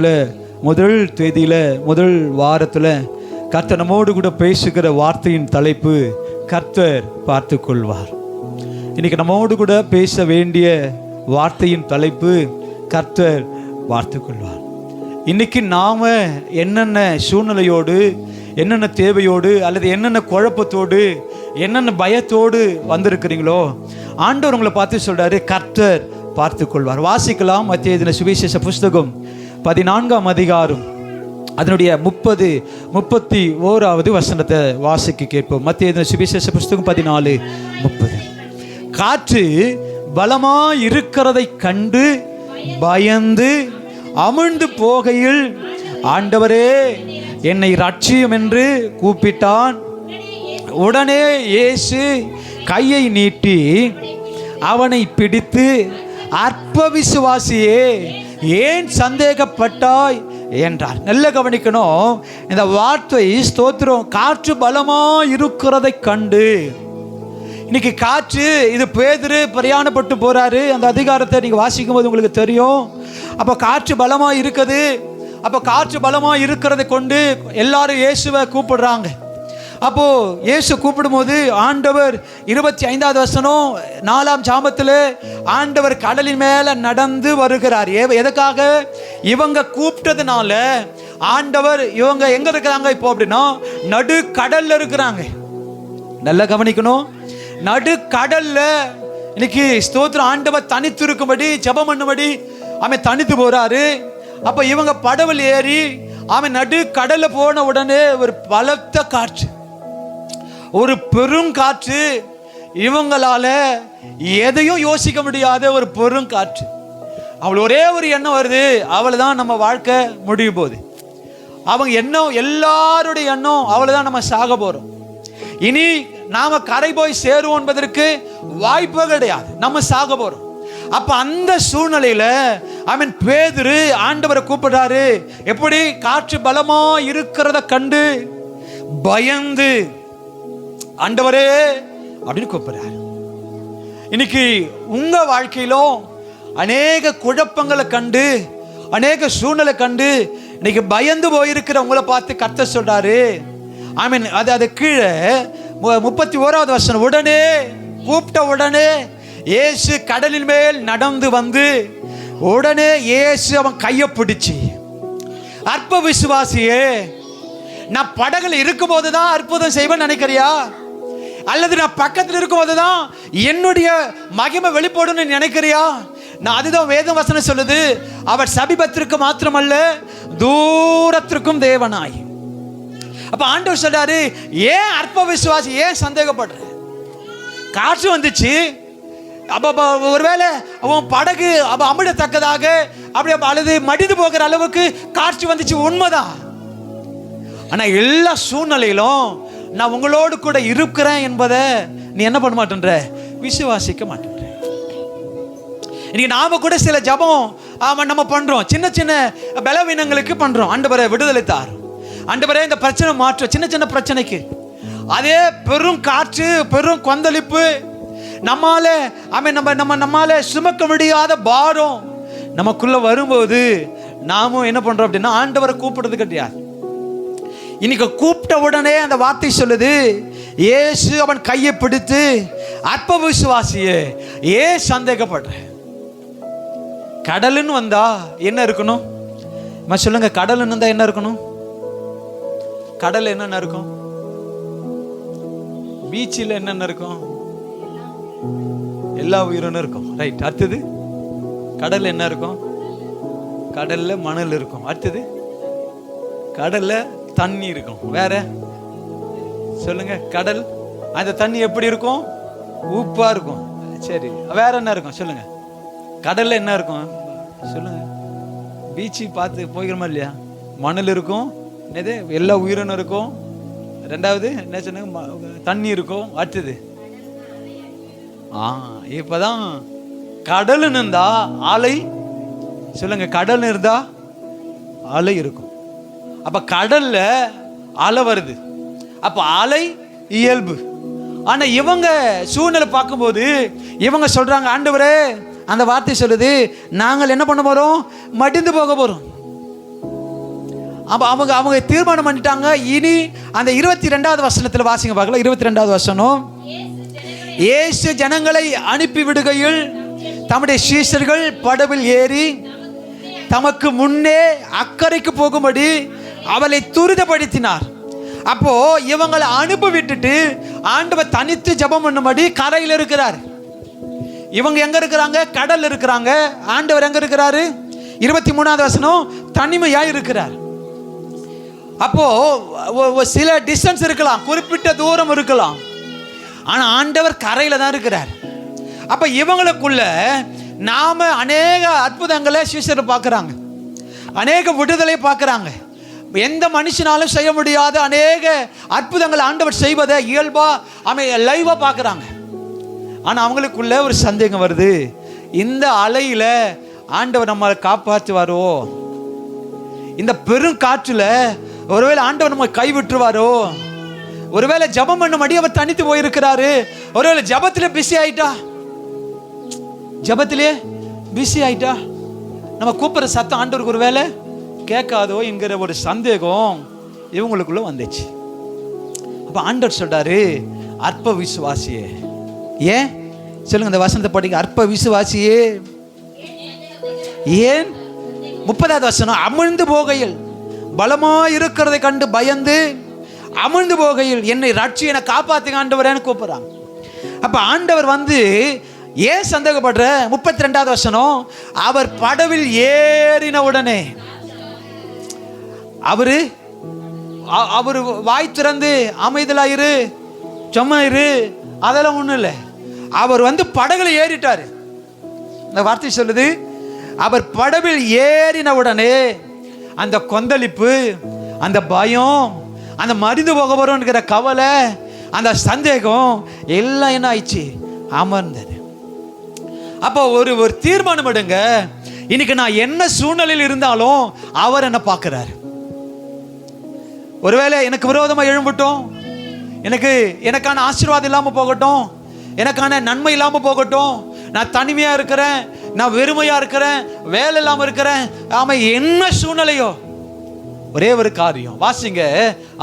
மாதத்தில் முதல் தேதியில் முதல் வாரத்தில் கர்த்தர் நம்மோடு கூட பேசுகிற வார்த்தையின் தலைப்பு கர்த்தர் பார்த்து கொள்வார். இன்னைக்கு நம்மோடு கூட பேச வேண்டிய வார்த்தையின் தலைப்பு கர்த்தர் பார்த்து கொள்வார். இன்னைக்கு நாம் என்னென்ன சூழ்நிலையோடு, என்னென்ன தேவையோடு, அல்லது என்னென்ன குழப்பத்தோடு, என்னென்ன பயத்தோடு வந்திருக்கிறீங்களோ, ஆண்டவர் உங்களை பார்த்து சொல்றாரு கர்த்தர் பார்த்து கொள்வார். வாசிக்கலாம். மத்திய தின சுவிசேஷ புஸ்தகம் 14ஆம் அதிகாரம் அதனுடைய 31வது வசனத்தை வாசிக்க கேட்போம். மத்திய தின சுவிசேஷ புஸ்தகம் 14:30. காற்று பலமாய் இருக்கிறதை கண்டு பயந்து அமிழ்ந்து போகையில், ஆண்டவரே என்னை ரட்சியும் என்று கூப்பிட்டான். உடனே இயேசு கையை நீட்டி அவனை பிடித்து, அற்ப விசுவாசியே, ஏன் சந்தேகப்பட்டாய் என்றார். நல்ல கவனிக்கணும் இந்த வார்த்தை. ஸ்தோத்திரம். காற்று பலமாய் இருக்கிறதை கண்டு. இன்னைக்கு காற்று, இது பேதுரு பிரயாணப்பட்டு போறாரு. அந்த அதிகாரத்தை நீங்க வாசிக்கும் போது உங்களுக்கு தெரியும். அப்போ காற்று பலமாய் இருக்குது. அப்போ காற்று பலமாய் இருக்கிறதை கொண்டு எல்லாரும் இயேசுவை கூப்பிடுறாங்க. அப்போ இயேசு கூப்பிடும்போது ஆண்டவர் 25வது வசனம் 4ஆம் சாமத்தில் ஆண்டவர் கடலின் மேல நடந்து வருகிறார். எதுக்காக? இவங்க கூப்பிட்டதுனால ஆண்டவர், இவங்க எங்க இருக்கிறாங்க இப்போ அப்படின்னா நடு கடல்ல இருக்கிறாங்க. நல்லா கவனிக்கணும். நடு கடல்ல இன்னைக்கு ஸ்தோத்திரம் ஆண்டவர் தனித்து இருக்கும்படி ஜெபம் பண்ணும்படி அவன் தனித்து போறாரு. அப்ப இவங்க படவில் ஏறி அவன் நடு கடல்ல போன உடனே ஒரு பலத்த காற்று, ஒரு பெருங்காற்று, இவங்களால எதையும் யோசிக்க முடியாத ஒரு பெருங்காற்று. அவள் ஒரே ஒரு எண்ணம் வருது, அவளைதான் நம்ம வாழ்க்கை முடிய போகுது. அவங்க எண்ணம், எல்லாருடைய எண்ணம் அவளைதான் நம்ம சாக போறோம், இனி நாம கரை போய் சேருவோம் என்பதற்கு வாய்ப்பு கிடையாது, நம்ம சாக போறோம். அப்ப அந்த சூழ்நிலையில அவன் பேதுரு ஆண்டவரை கூப்பிடுறாரு. எப்படி? காற்று பலமா இருக்கிறத கண்டு பயந்து, ஆண்டவரே அப்படின்னு கூப்பிடுறாரு. இன்னைக்கு உங்க வாழ்க்கையிலும் அநேக குழப்பங்களை கண்டு, அநேக சூழ்நிலை கண்டு இன்னைக்கு பயந்து போயிருக்கிற உங்களை பார்த்து கர்த்தர் சொல்றாரு. ஆமீன். அது கீழே 31வது வசனம். உடனே கூப்பிட்ட உடனே இயேசு கடலின் மேல் நடந்து வந்து, உடனே இயேசு அவன் கையை பிடிச்சி, அற்ப விசுவாசியே, நான் படகுல இருக்கும் போதுதான் அற்புதம் செய்வேன்னு நினைக்கிறியா? அல்லது நான் பக்கத்தில் இருக்கும் போதுதான் என்னுடைய மகிமை வெளிப்படும் நினைக்கிறியா? நான் அதுதான் வேத வசனம் சொல்லுது. அவர் சமீபத்திற்கு மாத்திரமல்ல தூரத்திற்கும் தேவனாய். அப்ப ஆண்டவர் சொல்றாரு, ஏன் அற்ப விசுவாசி, ஏன் சந்தேகப்படுற? காற்று வந்துச்சு. அப்ப ஒருவேளை அவன் படகு அப்ப அமிழத்தக்கதாக அப்படி அழுது மடிந்து போகிற அளவுக்கு காற்று வந்துச்சு, உண்மைதான். ஆனா எல்லா சூழ்நிலையிலும் நான் உங்களோடு கூட இருக்கிறேன் என்பதை நீ என்ன பண்ண மாட்டேன்ற? விசுவாசிக்க மாட்டேன்ற. இன்னைக்கு நாம கூட சில ஜபம் நம்ம பண்றோம், சின்ன சின்ன பலவீனங்களுக்கு பண்றோம். ஆண்டவரே விடுதலை தாரும், ஆண்டவரே இந்த பிரச்சனை மாற்ற. சின்ன சின்ன பிரச்சனைக்கு அதே பெரும் காற்று, பெரும் கொந்தளிப்பு, நம்மால சுமக்க முடியாத பாரம் நமக்குள்ள வரும்போது நாமும் என்ன பண்றோம் அப்படின்னா ஆண்டவரை கூப்பிடுறது கிடையாது. இன்னைக்கு கூப்பிட்ட உடனே அந்த வார்த்தை சொல்லுது, இயேசு அவன் கையை பிடித்து, அற்ப விசுவாசியே, ஏன் சந்தேகப்படுற? கடலுன்னு வந்தா என்ன இருக்கணும்? சொல்லுங்க, கடலுன்னு வந்தா என்ன இருக்கணும்? கடல் என்னென்ன இருக்கும்? பீச்சில் என்னென்ன இருக்கும்? எல்லா உயிரினும் இருக்கும். ரைட். அடுத்தது கடல் என்ன இருக்கும்? கடல்ல மணல் இருக்கும். அடுத்தது கடல்ல தண்ணி இருக்கும். வேற சொல்லுங்க. கடல் அந்த தண்ணி எப்படி இருக்கும்? உப்பா இருக்கும். சரி, வேற என்ன இருக்கும்? சொல்லுங்க. கடல்ல என்ன இருக்கும்? சொல்லுங்க. பீச்சு பார்த்து போய்க்கிறோமா இல்லையா? மணல் இருக்கும், என்னது எல்லா உயிரினும் இருக்கும். ரெண்டாவது என்ன சொன்னாங்க? தண்ணி இருக்கும். அடுத்தது இப்பதான் கடல் இருந்தா அலை. சொல்லுங்க. கடல் இருந்தா அலை இருக்கும். அப்ப கடல்ல அலை வருது. அப்ப அலை இயல்பு. ஆனா இவங்க சூழ்நிலை பார்க்கும்போது இவங்க சொல்றாங்க, ஆண்டவரே, அந்த வார்த்தை சொல்லுது, நாங்கள் என்ன பண்ண போறோம்? மடிந்து போக போறோம். அவங்க அவங்க தீர்மானம் பண்ணிட்டாங்க. இனி அந்த 22வது வசனத்தில் வாசிங்க பார்க்கலாம். 22வது வசனம், இயேசு ஜனங்களை அனுப்பி விடுகையில் தம்முடைய சீஷர்கள் படவில் ஏறி தமக்கு முன்னே அக்கறைக்கு போகும்படி அவளை துரிதப்படுத்தினார். அப்போ இவங்களை அனுப்பி விட்டுட்டு ஆண்டவர் தனித்து ஜெபம் பண்ணும்படி கரையில் இருக்கிறார். இவங்க எங்க இருக்கிறாங்க? கடல் இருக்கிறாங்க. ஆண்டவர் எங்க இருக்கிறாரு? 23வது வசனம், தனிமையா இருக்கிறார். அப்போ சில டிஸ்டன்ஸ் இருக்கலாம், குறிப்பிட்ட தூரம் இருக்கலாம், ஆனா ஆண்டவர் கரையில தான் இருக்கிறார். அப்ப இவங்களுக்குள்ள நாம அநேக அற்புதங்களை சீஷர் பார்க்குறாங்க, அநேக விடுதலை பார்க்குறாங்க. எந்த மனுஷனாலும் செய்ய முடியாத அநேக அற்புதங்கள் ஆண்டவர் செய்வதை இயல்பா லைவா பார்க்குறாங்க. ஆனால் அவங்களுக்குள்ள ஒரு சந்தேகம் வருது, இந்த அலையில ஆண்டவர் நம்மளை காப்பாற்றுவாரோ? இந்த பெரும் காற்றுல ஒருவேளை ஆண்டவர் நம்ம கைவிட்டுருவாரோ? ஒருவேளை ஜபம் பண்ணும்படி அவர் தனித்து போயிருக்கிறாரு, ஒருவேளை ஜபத்திலே பிஸி ஆயிட்டா, ஜபத்திலே பிஸி ஆயிட்டா, நம்ம கூப்பிட்ற சத்தம் ஆண்டவருக்கு ஒரு வேலை கேட்காதோ என்கிற ஒரு சந்தேகம் இவங்களுக்குள்ள வந்துச்சு. அப்ப ஆண்டவர் சொல்றாரு, அற்ப விசுவாசியே. ஏன் சொல்லுங்க, இந்த வசனத்தை படிங்க. அற்ப விசுவாசியே ஏன்? 30வது வசனம், அமிழ்ந்து போகையில் பலமா இருக்கிறதை கண்டு பயந்து அமிழ்ந்து போகையில் என்னை ரட்சி, என்னை காப்பாத்துங்க ஆண்டவரேன்னு கூப்பிடுறாங்க. அப்ப ஆண்டவர் வந்து ஏன் சந்தேகப்படுற? 32வது வசனம், அவர் படவில் ஏறின உடனே அவரு வாய் திறந்து அமைதலாயிரு சும்மாயிரு அதெல்லாம் ஒண்ணும் இல்லை. அவர் வந்து படகுல ஏறிட்டாரு. இந்த வார்த்தை சொல்லுது, அவர் படவில் ஏறின உடனே அந்த கொந்தளிப்பு, அந்த பயம், அந்த மறிந்து போக போறோம்ங்கிற கவலை, அந்த சந்தேகம் எல்லாம் என்ன ஆயிடுச்சு? அமர்ந்தது. அப்போ ஒரு தீர்மானம் எடுங்க, இன்னைக்கு நான் என்ன சூழ்நிலையில் இருந்தாலும் அவர் என்ன பார்க்கிறார். ஒருவேளை எனக்கு விரோதமாக எழும்பட்டும், எனக்கான ஆசீர்வாதம் இல்லாமல் போகட்டும், எனக்கான நன்மை இல்லாமல் போகட்டும், நான் தனிமையாக இருக்கிறேன், நான் வெறுமையாக இருக்கிறேன், வேலை இல்லாமல் இருக்கிறேன், ஆமாம் என்ன சூழ்நிலையோ ஒரே ஒரு காரியம் வாசிங்க.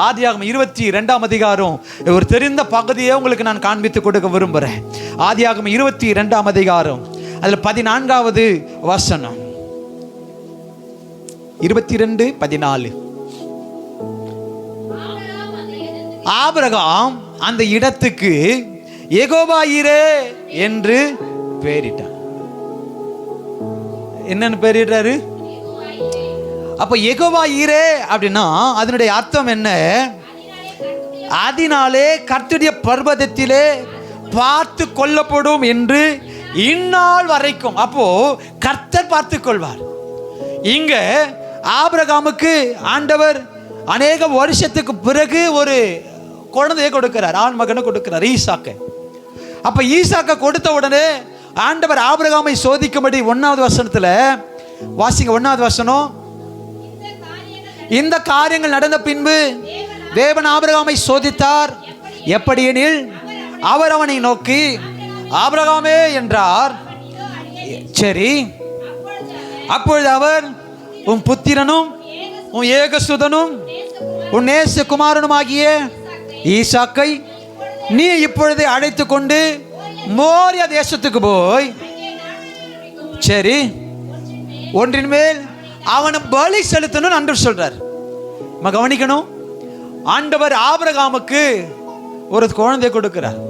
ஆதியாகமம் 22ஆம் அதிகாரம், ஒரு தெரிந்த பகுதியை உங்களுக்கு நான் காண்பித்து கொடுக்க விரும்புகிறேன். ஆதியாகமம் 22ஆம் அதிகாரம், அதில் 14வது வசனம், 22:14. ஆபிரகாம் அந்த இடத்துக்கு யெகோவா ஈரே என்று பெயரிட்டார். என்னன்னு பெயரிட்டாரு? அப்ப யெகோவா ஈரே அப்படின்னா அதனுடைய அர்த்தம் என்ன? அதனாலே கர்த்தருடைய பர்வதத்திலே பார்த்து கொள்ளப்படும் என்று இந்நாள் வரைக்கும். அப்போ கர்த்தர் பார்த்து கொள்வார். இங்க ஆபிரகாமுக்கு ஆண்டவர் அநேக வருஷத்துக்கு பிறகு ஒரு குழந்தையை கொடுக்கிறார், ஆண் மகனை கொடுக்கிறார், ஈசாக்கை. அப்ப ஈசாக்கை கொடுத்த உடனே ஆண்டவர் ஆபிரகாமை சோதிக்கும்படி 1வது வசனத்துல வாசிங்க. 1வது வசனம், இந்த காரியங்கள் நடந்த பின்பு தேவன் ஆபிரகாமை சோதித்தார். எப்படி எனில் அவர் அவனை நோக்கி ஆபிரகாமே என்றார். சரி, அப்பொழுது அவர் உன் புத்திரனும் உன் ஏகசுதனும் உன் நேசகுமாரனுமாகிய ஈசாக்கை நீ இப்பொழுது அழைத்து கொண்டு மோரியா தேசத்துக்கு போய், சரி, ஒன்றின் மேல் அவனை பலி செலுத்தணும் ஆண்டவர் சொல்றார். கவனிக்கணும், ஆண்டவர் ஆபிரகாமுக்கு ஒரு குழந்தை கொடுக்கிறார்.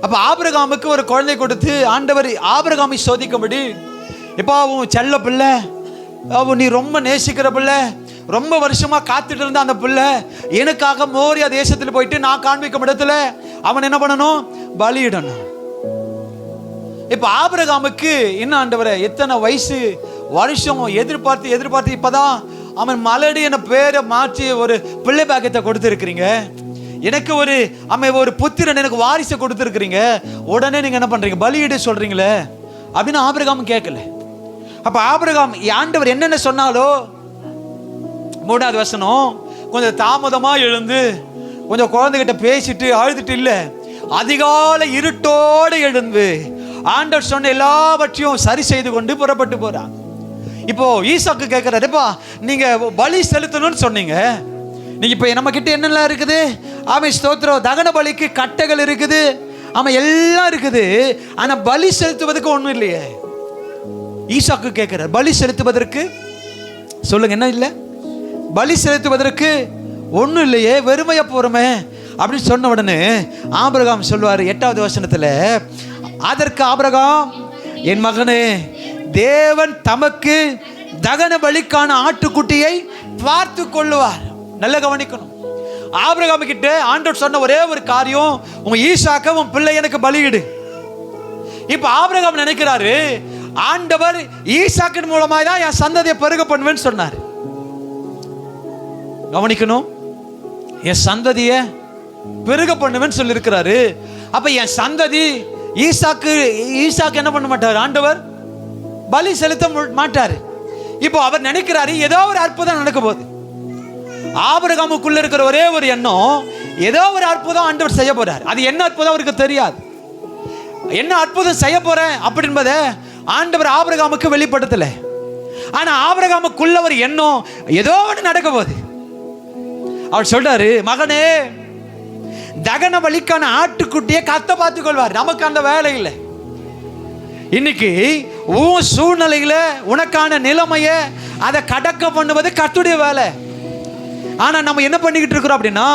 அப்ப ஆபிரகாமுக்கு ஒரு குழந்தை கொடுத்து ஆண்டவர் ஆபிரகாமை சோதிக்கும்படி, இப்போ அவன் செல்ல பிள்ளை, அவன் நீ ரொம்ப நேசிக்கிற பிள்ளை, ரொம்ப வருஷமா காத்துட்டு இருந்த அந்த பிள்ளை எனக்காக மோரியா தேசத்தில் போயிட்டு நான் காண்பிக்கும் இடத்துல அவன் என்ன பண்ணணும்? பலியிடணும். இப்ப ஆபிரகாமுக்கு என்ன ஆண்டவரே, எத்தனை வயசு வருஷம் எதிர்பார்த்து இப்பதான் அவன் மலடி என பேரை மாற்றி ஒரு பிள்ளை பாக்கியத்தை கொடுத்துருக்கிறீங்க, எனக்கு ஒரு புத்திரன், எனக்கு வாரிசை கொடுத்துருக்கிறீங்க, உடனே நீங்க என்ன பண்றீங்க? பலியிட சொல்றீங்களே அப்படின்னு ஆபிரகாம் கேட்கல. அப்ப ஆபிரகாம் ஆண்டவர் என்னென்ன சொன்னாலோ, 3வது வசனம், கொஞ்சம் தாமதமா எழுந்து கொஞ்சம் குழந்தைகிட்ட பேசிட்டு அழுதுட்டு இல்ல, அதிகாலை இருட்டோடு எழுந்து ஆண்டவர் சொன்ன எல்லாவற்றையும் சரி செய்து கொண்டு புறப்பட்டு போறான். இப்போ ஈசாக்கு கேட்கிறாருப்பா, நீங்க பலி செலுத்தணும்னு சொன்னீங்க, நீங்க இப்போ நம்ம கிட்ட என்னெல்லாம் இருக்குது? ஆமாம் ஸ்தோத்திரம், தகன பலிக்கு கட்டைகள் இருக்குது, ஆமாம் எல்லாம் இருக்குது, ஆனா பலி செலுத்துவதற்கு ஒன்றும் இல்லையே. ஈசாக்கு கேட்கிறார், பலி செலுத்துவதற்கு சொல்லுங்க என்ன இல்லை? பலி செலுத்துவதற்கு ஒன்றும் இல்லையே, வெறுமையா போறோமே அப்படின்னு சொன்ன உடனே ஆபிரகாம் சொல்லுவார் 8வது வசனத்துல, அதற்கு ஆபிரகாம், என் மகனே, தேவன் தமக்கு தகன பலிக்கான ஆட்டுக்குட்டியை பார்த்து கொள்ளுவார். நல்ல கவனிக்கணும். ஆபிரகாம் கிட்ட ஆண்டவர் சொன்ன ஒரே ஒரு காரியம், உங்க ஈசாக்க உன் பிள்ளை எனக்கு பலியிடு. இப்ப ஆபிரகாம் நினைக்கிறாரு, ஆண்டவர் ஈசாக்கின் மூலமாக தான் என் சந்ததியை பெருக பண்ணுவேன்னு சொன்னார். கவனிக்கணும், என் சந்ததியை பெருக பண்ணுவேன்னு சொல்லி இருக்கிறாரு. அப்ப என் சந்ததி ஈசாக்கு என்ன பண்ண மாட்டார்? ஆண்டவர் பலி செலுத்த மாட்டார். இப்போ அவர் நினைக்கிறாரு ஏதோ ஒரு அற்புதம் நடக்க போகுது. ஆபிரகாமுக்குள்ள இருக்கிற ஒரே ஒரு எண்ணம், ஏதோ ஒரு அற்புதம் ஆண்டவர் செய்ய போறார். அது என்ன அற்புதம் அவருக்கு தெரியாது. என்ன அற்புதம் செய்ய போறேன் அப்படின்பதை ஆண்டவர் ஆபிரகாமுக்கு வெளிப்படுத்தல. ஆனா ஆபிரகாமுக்குள்ள ஒரு எண்ணம், ஏதோ ஒன்று நடக்க போகுது. அவர் சொல்றாரு, மகனே, தகன பலிக்கான ஆட்டுக்குட்டியை கத்த பார்த்துக் கொள்வார். நமக்கு அந்த வேலை இல்லை. இன்னைக்கு உன் சூழ்நிலையில உனக்கான நிலைமைய அதை கடக்க பண்ணுவது கர்த்தருடைய வேலை. ஆனா நம்ம என்ன பண்ணிக்கிட்டு இருக்கிறோம் அப்படின்னா,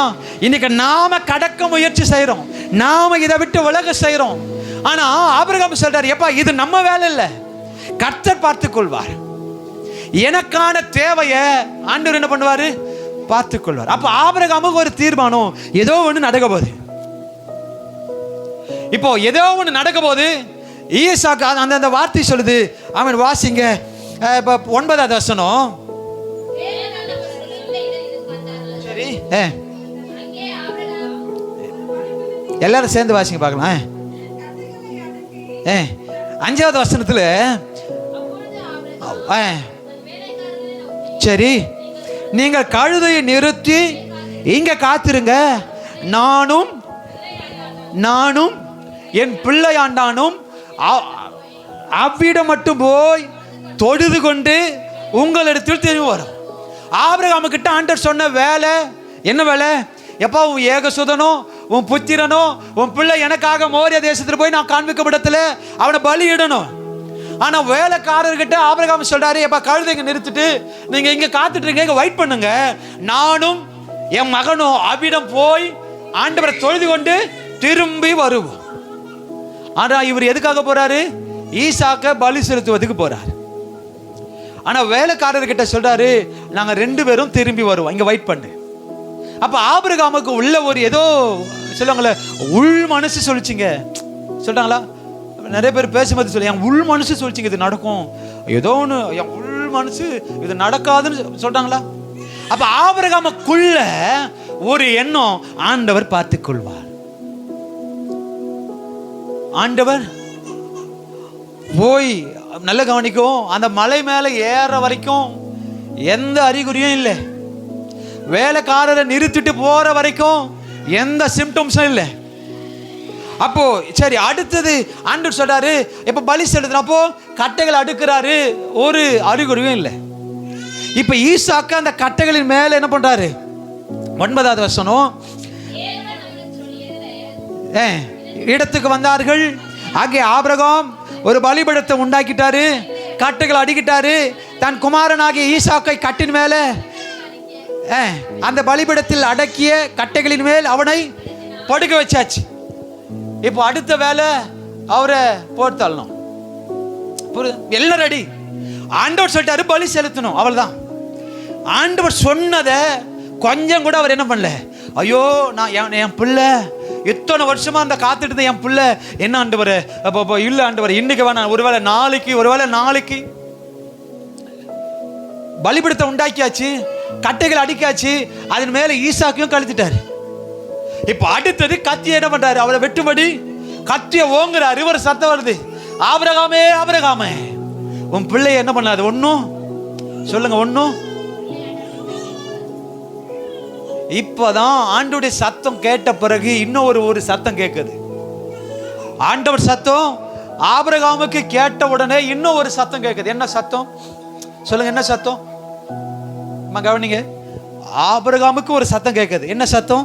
இன்னைக்கு நாம கடக்க முயற்சி செய்யறோம், நாம இதை விட்டு விலக செய்யறோம். ஆனா ஆபிரகாம் சொல்றாரு, எப்பா இது நம்ம வேலை இல்லை, கர்த்தர் பார்த்துக் கொள்வார். எனக்கான தேவையை ஆண்டவர் என்ன பண்ணுவாரு? பார்த்துக் கொள்வார். அப்ப ஆபிரகாமுக்கு ஒரு தீர்மானம், ஏதோ ஒன்று நடக்க போகுது. இப்போ ஏதோ ஒன்று நடக்க போகுது. ஈசாக்கு அந்த வார்த்தை சொல்லுது. அவன் வாசிங்க 9வது வசனம். சரி, எல்லாரும் சேர்ந்து வாசிங்க பார்க்கலாம். 5வது வசனத்துல சரி, நீங்கள் கழுதையை நிறுத்தி இங்க காத்திருங்க, நானும் என் பிள்ளையாண்டானும் அவ்விடம் மட்டும் போய் தொழுது கொண்டு உங்களிடத்தில் திரும்பி வரும். ஆபிரகாமு கிட்ட ஆண்டவர் சொன்ன வேலை என்ன வேலை? எப்போ உன் ஏகசுதனோ உன் புத்திரனோ உன் பிள்ளை எனக்காக மோரிய தேசத்தில் போய் நான் காண்பிக்கப்படத்துல அவனை பலியிடணும். ஆனா வேலைக்காரர்கிட்ட ஆபிரகாம் சொல்றாரு, எப்ப கழுதைங்க நிறுத்திட்டு நீங்க இங்க காத்துட்டு இருக்கீங்க, வெயிட் பண்ணுங்க, நானும் என் மகனும் அவ்விடம் போய் ஆண்டவரை தொழுது கொண்டு திரும்பி வருவோம். ஆனா இவர் எதுக்காக போறாரு? ஈசாக்க பலி செலுத்துவதுக்கு போறாரு. ஆனா வேலைக்காரர்கிட்ட சொல்றாரு, நாங்க 2 பேரும் திரும்பி வருவோம், இங்க வெயிட் பண்ணு. அப்ப ஆபிரகாமுக்கு உள்ள ஒரு ஏதோ சொல்லுவாங்களே, உள் மனசு சொல்லிச்சிங்க, சொல்றாங்களா? நிறைய பேர் பேசும்போது சொல்லி, என் உள் மனசு சொல்லிச்சிங்க இது நடக்கும், ஏதோ ஒன்று என் உள் மனசு இது நடக்காதுன்னு சொல்றாங்களா? அப்ப ஆபிரகாமுக்குள்ள ஒரு எண்ணம், ஆண்டவர் பார்த்துக் கொள்வார். ஆண்டவர் போய் நல்ல கவனிக்கும், அந்த மலை மேல ஏற வரைக்கும் எந்த அறிகுறியும் இல்லை, வேலைக்காரரை நிறுத்திட்டு போற வரைக்கும் எந்த சிம்டம்ஸும் இல்லை. அப்போ சரி, அடுத்தது ஆண்டவர் சொல்றாரு, இப்ப பலி செலுத்தினப்போ கட்டைகள் அடுக்கிறாரு, ஒரு அறிகுறியும் இல்லை. இப்ப ஈசாக்கு அந்த கட்டைகளின் மேல என்ன பண்றாரு? 9வது வசனம், இடத்துக்கு வந்தார்கள், அங்கே ஆபிரகாம் ஒரு பலிபீடத்தை உண்டாக்கிட்டாரு, கட்டைகள் அடிக்கிட்டாரு, தன் குமாரனாகிய ஈசாக்கை கட்டின் மேல அந்த பலிபீடத்தில் அடக்கிய கட்டைகளின் மேல் அவனை படுக்க வச்சாச்சு. இப்போ அடுத்த வேலை அவரை போர்த்தள்ளணும், எல்லாம் ரெடி. ஆண்டவர் சொல்லிட்டாரு பலி செலுத்தணும், அவள்தான். ஆண்டவர் சொன்னதை கொஞ்சம் கூட அவர் என்ன பண்ணல, ஐயோ நான் என் பிள்ளை எத்தனை வருஷமா அந்த காத்துட்டு இருந்த என் பிள்ளை என்ன ஆண்டவர் இல்ல ஆண்டவர் இன்னைக்கு வேணாம், ஒருவேளை நாளைக்கு பலிபீடத்தை உண்டாக்கியாச்சு, கட்டைகள் அடிக்காச்சு, அதன் மேல ஈசாக்கையும் கழுத்திட்டாரு. இப்ப அடுத்தது கத்திய என்ன பண்றாரு? அவரை வெட்டும்படி கத்திய ஓங்குறாரு. ஒரு சத்தம் வருது, ஆபிரகாமே உன் பிள்ளைய என்ன பண்ணாது? ஒன்னும் சொல்லுங்க, ஒன்னும். இப்பதான் ஆண்டவருடைய சத்தம் கேட்ட பிறகு இன்னும் ஒரு சத்தம் கேட்குது. ஆண்டவர் சத்தம் ஆபிரகாமுக்கு கேட்ட உடனே இன்னும் ஒரு சத்தம் கேட்குது. என்ன சத்தம்? சொல்லுங்க, என்ன சத்தம்? கவனிங்க. ஆபிரகாமுக்கு ஒரு சத்தம் கேட்குது. என்ன சத்தம்?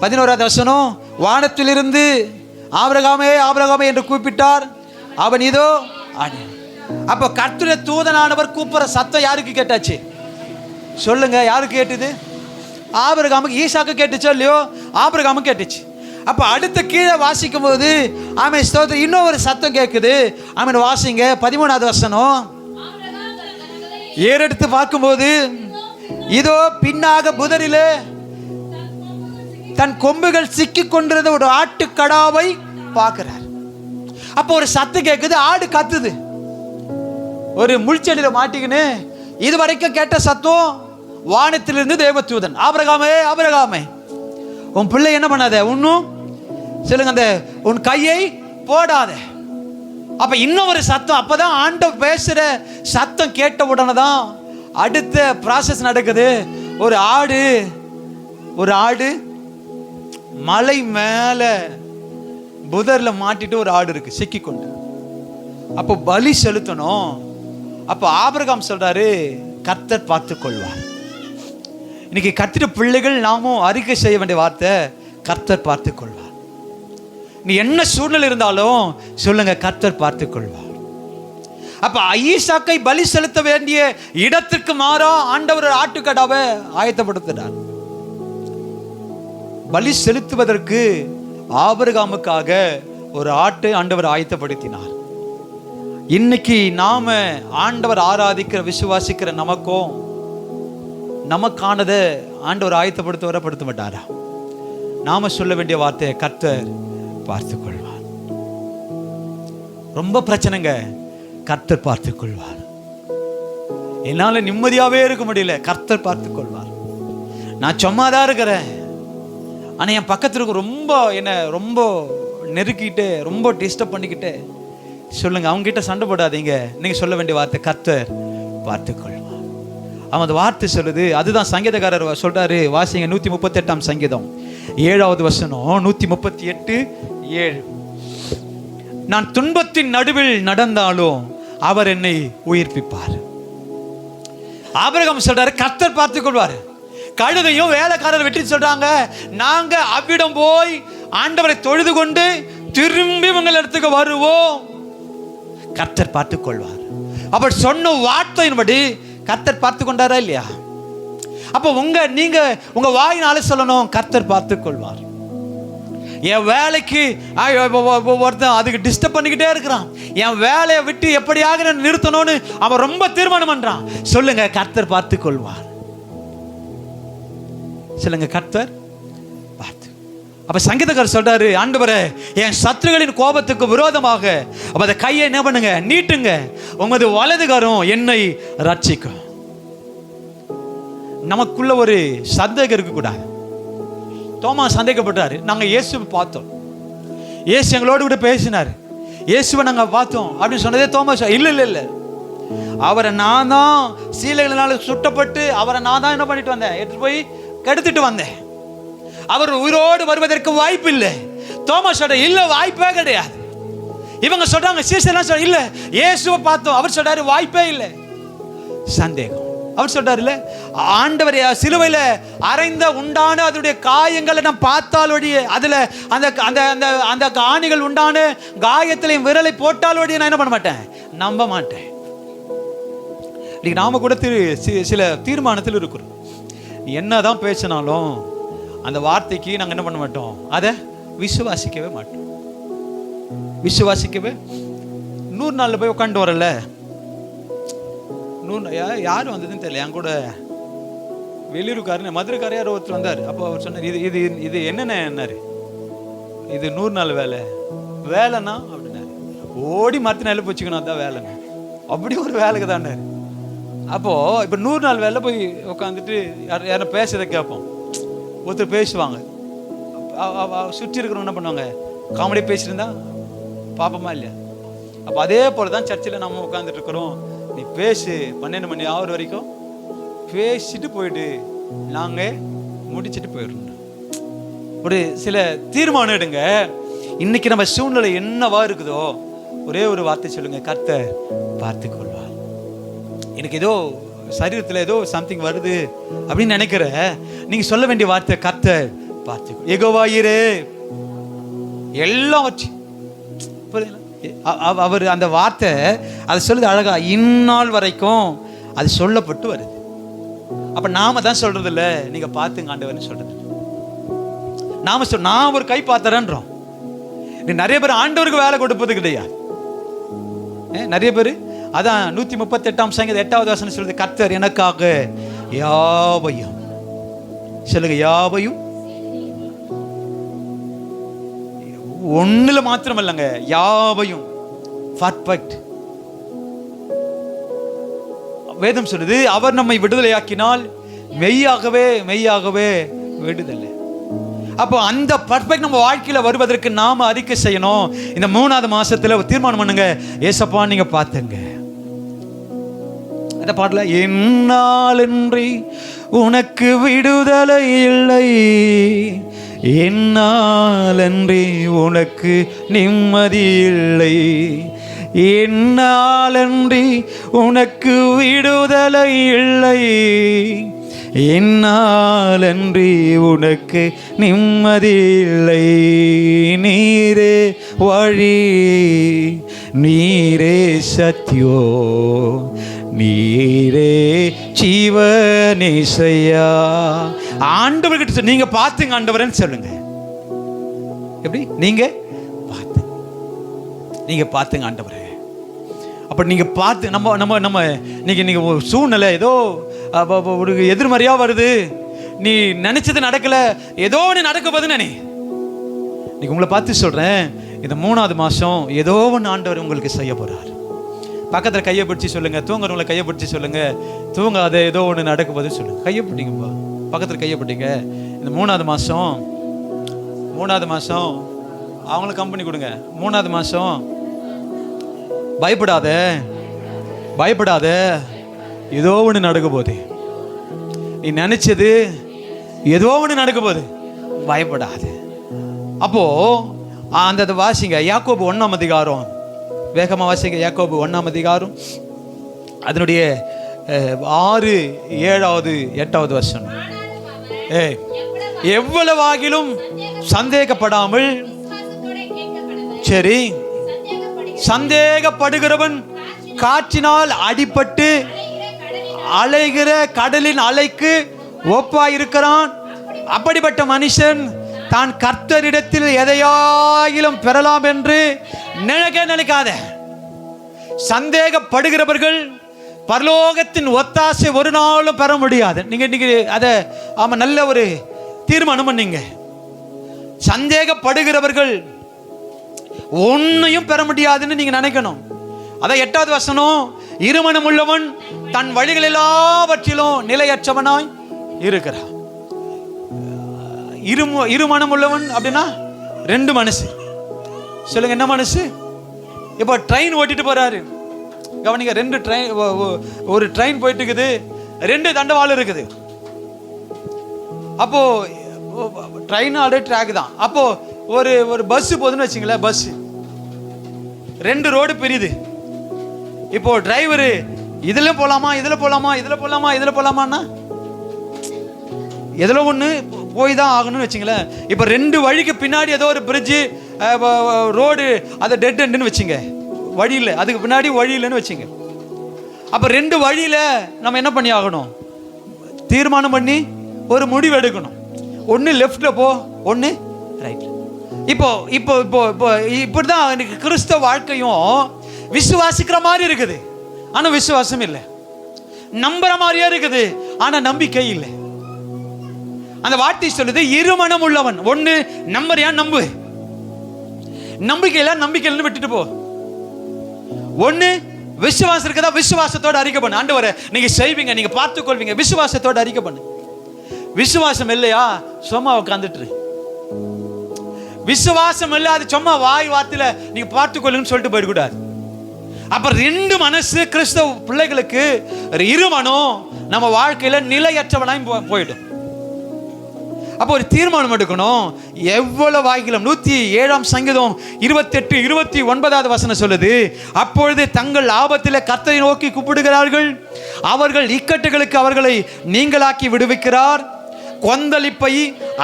11வது வசனம், வானத்திலிருந்து ஆபிரகாமே ஆபிரகாமே என்று கூப்பிட்டார், அவன் இதோ. அப்ப கர்த்தருடைய தூதனானவர் கூப்பிடுற சத்தம் யாருக்கு கேட்டாச்சு? சொல்லுங்க, யாருக்கு கேட்டுது? ஆபிரகாமுக்கு. ஈசாக்கு கேட்டுச்சோ இல்லையோ? ஆபிரகாமுக்கு கேட்டுச்சு. அப்ப அடுத்த கீழே வாசிக்கும் போது ஆமென் ஸ்தோத்திரம், இன்னொரு சத்தம் கேட்குது. ஆமென், வாசிங்க 13வது வசனம். ஏறெடுத்து பார்க்கும்போது இதோ பின்னாக புதரிலே தன் கொம்புகள் சிக்கி கொண்டிருந்த ஒரு ஆட்டுக்கடாவை பார்க்கிறார். அப்போ ஒரு சத்தம் கேட்குது, ஆடு கத்துது. ஒரு முள்செடியில மாட்டிக்கின்னு இது வரைக்கும் கேட்ட சத்தம் வானத்திலிருந்து தேவதூதன், ஆபிரகாமே ஆபிரகாமே உன் பிள்ளை என்ன பண்ணாத, இன்னும் சொல்லுங்க, அந்த உன் கையை போடாத. அப்ப இன்னும் ஒரு சத்தம். அப்பதான் ஆண்டவர் பேசுற சத்தம் கேட்ட உடனே தான் அடுத்த ப்ராசஸ் நடக்குது. ஒரு ஆடு மலை மேல புதர்ல மாட்டிட்டு ஒரு ஆடு இருக்கு சிக்கிக்கொண்டு. அப்போ பலி செலுத்தணும். அப்ப ஆபிரகாம் சொல்றாரு, கர்த்தர் பார்த்துக் கொள்வார். இன்னைக்கு கர்த்தர் பிள்ளைகள் நாமும் அறிக்கை செய்ய வேண்டிய வார்த்தை, கர்த்தர் பார்த்துக் கொள்வார். நீ என்ன சூழ்நிலை இருந்தாலும் சொல்லுங்க, கர்த்தர் பார்த்துக் கொள்வார். அப்ப ஈசாக்கை பலி செலுத்த வேண்டிய இடத்துக்கு மாறா ஆண்டவர் ஆட்டுக்கடாவை ஆயத்தப்படுத்தினார். பலி செலுத்துவதற்கு ஆபிரகாமுக்காக ஒரு ஆட்டை ஆண்டவர் ஆயத்தப்படுத்தினார். இன்னைக்கு நாம ஆண்டவர் ஆராதிக்கிற விசுவாசிக்கிற நமக்கும் நமக்கானதை ஆண்டவர் ஆயத்தப்படுத்த மாட்டாரா? நாம சொல்ல வேண்டிய வார்த்தை, கர்த்தர் பார்த்துக் கொள்வார். ரொம்ப பிரச்சனைங்க, கர்த்தர் பார்த்துக் கொள்வார். என்னால நிம்மதியாவே இருக்க முடியல, கர்த்தர் பார்த்துக் கொள்வார். நான் சும்மாதான் இருக்கிறேன், ஆனா என் பக்கத்துல என்ன ரொம்ப நெருக்கிட்டு ரொம்ப டிஸ்டர்ப் பண்ணிக்கிட்டு சொல்லுங்க, அவங்க கிட்ட சண்டை போடாதீங்க. நீங்க சொல்ல வேண்டிய வார்த்தை, கர்த்தர் பார்த்துக் கொள்வார். அவன் அந்த வார்த்தை சொல்லுது. அதுதான் சங்கீதக்காரர் சொல்றாரு, வாசிங்க 138ஆம் சங்கீதம் 7வது வசனம். 138:7. நான் துன்பத்தின் நடுவில் நடந்தாலும் அவர் என்னை உயிர்ப்பிப்பார். ஆபிரகாம் சொல்றாரு, கர்த்தர் பார்த்துக் கொள்வார். கழுதையும் வேலைக்காரர் வெற்றி சொல்றாங்க, நாங்க அவ்விடம் போய் ஆண்டவரை தொழுது கொண்டு திரும்பி உங்கள் இடத்துக்கு வருவோம், கர்த்தர் பார்த்துக் கொள்வார். அப்ப சொன்ன வார்த்தையின்படி கர்த்தர் பார்த்து கொண்டாரா இல்லையா? அப்ப நீங்க உங்க வாயினால சொல்லணும், கர்த்தர் பார்த்துக் கொள்வார். என் வேலைக்கு ஒருத்தன் அதுக்கு டிஸ்டர்ப் பண்ணிக்கிட்டே இருக்கிறான், என் வேலையை விட்டு எப்படியாக நிறுத்தணும்னு அவன் ரொம்ப தீர்மானம் பண்றான், சொல்லுங்க, கர்த்தர் பார்த்துக் கொள்வார். சொல்லுங்க, கர்த்தர் பார்த்து. அப்ப சங்கீதக்காரர் சொல்றாரு, ஆண்டவரே என் சத்துருகளின் கோபத்துக்கு விரோதமாக அந்த கையை என்ன பண்ணுங்க, நீட்டுங்க, உமது வலதுகரம் என்னை ரட்சிக்கும். நமக்குள்ள ஒரு சந்தேகம் இருக்கக்கூடாது. தோமா சந்தேகப்பட்டாரு, நாங்க இயேசுவை பார்த்தோம், இயேசு எங்களோடு கூட பேசினார், இயேசுவை நாங்க பார்த்தோம் அப்படின்னு சொன்னதே தோமா இல்ல, அவரை நான் தான் சீலைகளினால சுட்டப்பட்டு அவரை நான் தான் என்ன பண்ணிட்டு வந்தேன், எடுத்து போய் கெடுத்துட்டு வந்தேன், அவர் உயிரோடு வருவதற்கு வாய்ப்பு இல்லை. தோமா சொல்ற, இல்ல, வாய்ப்பே கிடையாது. இவங்க சொல்றாங்க, சீசர்லாம் சொல்ற, இல்ல இயேசுவை பார்த்தோம், அவர் சொல்றாரு வாய்ப்பே இல்லை. சந்தேகம். அவர் சொல்றாரு, இல்ல ஆண்டவர் சிலுவையில அறைந்த உண்டான அதனுடைய காயங்களை நான் பார்த்தால் ஒழிய, அதுல அந்த அந்த அந்த அந்த ஆணிகள் உண்டான காயத்திலையும் விரலை போட்டால் ஒழிய நான் என்ன பண்ண மாட்டேன், நம்ப மாட்டேன். இன்னைக்கு நாம கூட சில தீர்மானத்தில் இருக்கிறோம், என்னதான் பேசினாலும் அந்த வார்த்தைக்கு நாங்கள் என்ன பண்ண மாட்டோம், அதை விசுவாசிக்கவே மாட்டோம். விசுவாசிக்கவே 100 நாள்ல போய் உட்காந்து வரல, யாரும் வந்ததுன்னு தெரியல, என் கூட வெளியூருக்காரன் மதுரைக்கார யாரோ ஒருத்தர் வந்தார். அப்போ அவர் சொன்னார், இது இது இது என்னென்னாரு, இது 100 நாள் வேலைன்னா அப்படின்னாரு. ஓடி மற்ற நெல் போச்சுக்கணும், அதான் வேலைன்னு. அப்படி ஒரு வேலைக்கு தாண்டாரு. அப்போ இப்போ 100 நாள் வேலை போய் உட்காந்துட்டு யாரும் பேசுறதை கேட்போம். ஒருத்தர் பேசுவாங்க, சுற்றி இருக்கிறவங்க என்ன பண்ணுவாங்க, காமெடியாக பேசியிருந்தா பாப்பமா இல்லையா? அப்போ அதே போல தான் சர்ச்சில் நம்ம உட்காந்துட்டு இருக்கிறோம். நீ பேசு 12 மணி ஆகிற வரைக்கும் பேசிட்டு போயிட்டு நாங்கள் முடிச்சுட்டு போயிடணும். ஒரு சில தீர்மானம் எடுங்க. இன்னைக்கு நம்ம சூழ்நிலை என்னவா இருக்குதோ ஒரே ஒரு வார்த்தை சொல்லுங்க, கர்த்தர் பார்த்துக் கொள்வார். எனக்கு ஏதோ சரீரத்தில் ஏதோ சம்திங் வருது அப்படின்னு நினைக்கிற நீங்க சொல்ல வேண்டிய வார்த்தை கர்த்தர் பார்த்து யெகோவா ஈரே எல்லாம் வச்சு அவர் அந்த வார்த்தை அது சொல்லுது அழகா, இந்நாள் வரைக்கும் அது சொல்லப்பட்டு வருது. அப்ப நாம தான் சொல்றது இல்ல, நீங்க பார்த்துங்க ஆண்டவர்னு சொல்றது. நாம நான் ஒரு கை பார்த்தறேன்றோம். நிறைய பேர் ஆண்டவருக்கு வேலை கொடுப்பது கிடையாது. நிறைய பேர் அதான் 138ஆம் சங்கீதம் 8வது வசனம் சொல்லுது, கர்த்தர் எனக்காக யாவையும், சொல்லுங்க யாவையும், ஒண்ணுல மாத்திரம் இல்லைங்க, யாவையும் பர்ஃபெக்ட். வேதம் சொல்லுது அவர் நம்மை விடுதலையாக்கினால் மெய்யாகவே மெய்யாகவே விடுதலை. அப்போ அந்த பர்ஃபெக்ட் நம்ம வாழ்க்கையில வருவதற்கு நாம அறிக்கை செய்யணும். இந்த 3வது மாசத்துல தீர்மானம் பண்ணுங்க, ஏசப்பா நீங்க பார்த்துங்க. அந்த பாடல, என்னாலன்றி உனக்கு விடுதலை இல்லை, என்னாலன்றி உனக்கு நிம்மதி இல்லை, என்னாலன்றி உனக்கு விடுதலை இல்லை, என்னாலன்றி உனக்கு நிம்மதி இல்லை. நீரே வழி, நீரே சத்யோ, நீரே ஜீவனேசையா. ஆண்டவர்கிட்ட நீங்க பார்த்துங்க ஆண்டவரன்னு சொல்லுங்க. எப்படி? நீங்க பார்த்துங்க ஆண்டவரே. அப்ப நீங்க பார்த்து நம்ம நம்ம நம்ம நீங்க ஒரு சூழ்நிலை ஏதோ ஒரு எதிர்மறையா வருது, நீ நினைச்சது நடக்கல, ஏதோ ஒன்று நடக்க போகுதுன்னு நீங்க உங்களை பார்த்து சொல்றேன், இந்த 3வது மாசம் ஏதோ ஒன்று ஆண்டவர் உங்களுக்கு செய்ய போறார். பக்கத்துல கையை பிடிச்சி சொல்லுங்க, தூங்குறவங்களை கையை பிடிச்சி சொல்லுங்க, தூங்காத ஏதோ ஒன்று நடக்க போகுதுன்னு சொல்லுங்க. கையை பிடிங்கப்பா, பக்கத்துல கையை பிடிங்க. இந்த 3வது மாசம் அவங்களுக்கு கம்பெனி கொடுங்க. 3வது மாசம் பயப்படாத, ஏதோ ஒன்று நடக்க போகுது, நீ நினைச்சது ஏதோ ஒன்று நடக்க போகுது, பயப்படாது. அப்போ அந்த வாசிங்க யாக்கோபு 1ஆம் அதிகாரம், வேகமா வாசிங்க. யாக்கோபு 1ஆம் அதிகாரம் அதனுடைய 6, 7, 8வது வசனம். எவ்வளவாகிலும் சந்தேகப்படாமல், சரி, சந்தேகப்படுகிறவன் காற்றினால் அடிபட்டு அலைகிற கடலின் அலைக்கு ஒப்பாயிருக்கிறான். அப்படிப்பட்ட மனுஷன் தான் கர்த்தரிடத்தில் எதையாயிலும் பெறலாம் என்று நினைக்காத. சந்தேகப்படுகிறவர்கள் பரலோகத்தின் ஒத்தாசை ஒரு நாளும் பெற முடியாது. நீங்க அதை ஆமா நல்ல ஒரு தீர்மானம் பண்ணீங்க. சந்தேகப்படுகிறவர்கள் ஒன்னையும் பெற முடியாதுன்னு நீங்க நினைக்கணும். அதான் 8வது வசனம், இருமனம் உள்ளவன் தன் வழிகள் எல்லாவற்றிலும் நிலையற்றவனாய் இருக்கிறான். இருமனம் உள்ளவன் அப்படின்னா 2 மனசு. சொல்லுங்க, என்ன மனசு? இப்போ ட்ரெயின் ஓட்டிட்டு போறாரு, கவனிங்க. 2 ட்ரெயின், ஒரு ட்ரெயின் போயிட்டு இருக்குது, 2 தண்டவாளம் இருக்குது. அப்போ ட்ரெயின் ஆல்ரெடி ட்ராக் தான். அப்போ ஒரு பஸ் போகுதுன்னு வச்சுங்களேன், பஸ் 2 ரோடு பிரியுது. இப்போ டிரைவரு இதுல போலாமா, போலாமான்னா எதுல ஒண்ணு போய் தான் ஆகணும்னு வச்சுங்களேன். இப்போ 2 வழிக்கு பின்னாடி ஏதோ ஒரு பிரிட்ஜு, ரோடு, அது டெட் எண்டுன்னு வச்சுங்க, வழி இல்லை, அதுக்கு பின்னாடி வழி இல்லைன்னு வச்சுங்க. அப்போ 2 வழியில நம்ம என்ன பண்ணி ஆகணும்? தீர்மானம் பண்ணி ஒரு முடிவு எடுக்கணும். ஒன்று லெஃப்ட்ல போ, ஒன்று ரைட்ல. இப்போ இப்போ இப்போ இப்போ இப்படிதான் எனக்கு கிறிஸ்தவ வாழ்க்கையும் விசுவாசிக்கிற மாதிரி இருக்குது, ஆனா விசுவாசம் இல்லை. நம்புற மாதிரியா இருக்குது, ஆனா நம்பிக்கை இல்லை. அந்த வார்த்தை சொல்லுது, இருமனம் உள்ளவன். ஒண்ணு நம்புறியா, நம்பு. நம்பிக்கையில விட்டுட்டு போ. ஒண்ணு விசுவாசம் இருக்கதா, விசுவாசத்தோட அறிக்கை பண்ணு. ஆண்டவரே நீங்க செய்வீங்க, நீங்க பார்த்துக் கொள்வீங்க, விசுவாசத்தோட அறிக்கை பண்ணு. விசுவாசம் இல்லையா, சும்மா உட்காந்துட்டு. விசுவாசம் இல்ல, அது சும்மா வாய் வார்த்தையில நீங்க பார்த்துக்கொள்ளுன்னு சொல்லிட்டு போயிடக்கூடாது. அப்ப 2 மனசு கிறிஸ்தவ பிள்ளைகளுக்கு, இருமனம் நம்ம வாழ்க்கையில நிலையற்றவனாய் போயிடும். அப்போ ஒரு தீர்மானம் எடுக்கணும். எவ்வளவு ஆகிலும் 107ஆம் சங்கீதம் 28, 29வது வசனம் சொல்லுது, அப்பொழுது தங்கள் ஆபத்திலே கர்த்தரை நோக்கி கூப்பிடுகிறார்கள், அவர்கள் இக்கட்டுகளுக்கு அவர்களை நீங்களாக்கி விடுவிக்கிறார். கொந்தளிப்பை